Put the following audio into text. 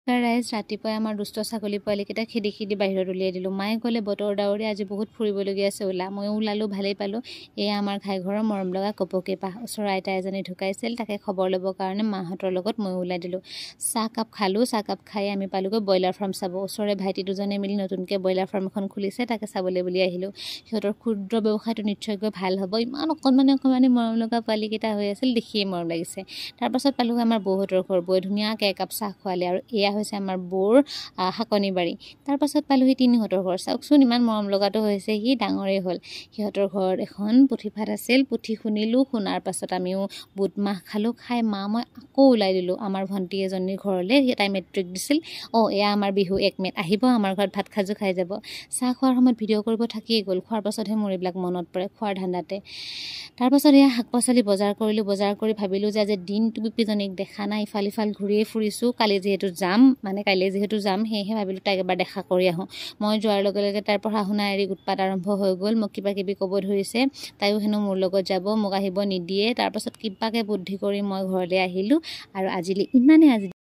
ৰাইজ ৰাতিপুৱাই আমাৰ দুষ্ট ছাগলী পোৱালিকেইটা খেদি খেদি বাহিৰত উলিয়াই দিলোঁ। মায়ে ক'লে বতৰ ডাৱৰী আজি বহুত ফুৰিবলগীয়া আছে, ওলা। ময়ো ওলালোঁ, ভালেই পালোঁ। এয়া আমাৰ ঘাইঘৰৰ মৰম লগা কপৌকে পাহ। ওচৰৰ আইতা এজনী ঢুকাইছিল, তাকে খবৰ ল'বৰ কাৰণে মাহঁতৰ লগত ময়ো ওলাই দিলোঁ। চাহকাপ খালোঁ। চাহকাপ খাই আমি পালোগৈ ব্ৰইলাৰ ফাৰ্ম চাব। ওচৰৰে ভাইটি দুজনে মিলি নতুনকৈ ব্ৰইলাৰ ফাৰ্ম এখন খুলিছে, তাকে চাবলৈ বুলি আহিলোঁ। সিহঁতৰ ক্ষুদ্ৰ ব্যৱসায়টো নিশ্চয়কৈ ভাল হ'ব। ইমান অকণমানি মৰম লগা পোৱালিকেইটা হৈ আছিল, দেখিয়ে মৰম লাগিছে। তাৰপাছত পালোগৈ আমাৰ বৌহঁতৰ ঘৰ। বৌয়ে ধুনীয়াকৈ একাপ চাহ খোৱালে আৰু এয়া হৈছে আমাৰ বৌৰ শাকনি বাৰী। তাৰপাছত পালোহি তিনিহঁতৰ ঘৰ। চাওকচোন ইমান মৰম লগাটো হৈছে, সি ডাঙৰেই হ'ল। সিহঁতৰ ঘৰত এখন পুঠি ভাত আছিল, পুঠি শুনিলোঁ। শুনাৰ পাছত আমিও বুট মাহ খালোঁ। খাই মা মই আকৌ ওলাই দিলোঁ আমাৰ ভণ্টি এজনীৰ ঘৰলৈ। তাই মেট্ৰিক দিছিল। এয়া আমাৰ বিহু 1 মেত আহিব, আমাৰ ঘৰত ভাত খাজো খাই যাব। চাহ খোৱাৰ সময়ত ভিডিঅ' কৰিব থাকিয়েই গ'ল। খোৱাৰ পাছতহে মোৰ এইবিলাক মনত পৰে, খোৱাৰ ধান্দাতে। তাৰপাছত এয়া শাক পাচলি বজাৰ কৰিলোঁ। বজাৰ কৰি ভাবিলোঁ যে আজি দিনটো বিপিজনীক দেখা নাই, ইফাল সিফাল ঘূৰিয়ে ফুৰিছোঁ। কাইলৈ যিহেতু যাম সেয়েহে ভাবিলোঁ তাইক এবাৰ দেখা কৰি আহোঁ। মই যোৱাৰ লগে লগে তাইৰ পঢ়া শুনা এৰি উৎপাত আৰম্ভ হৈ গ'ল। মোক কিবা কিবি ক'ব ধৰিছে। তাইও হেনো মোৰ লগত যাব, মোক আহিব নিদিয়ে। তাৰপাছত কিবাকৈ বুদ্ধি কৰি মই ঘৰলৈ আহিলোঁ আৰু আজিলৈ ইমানেই।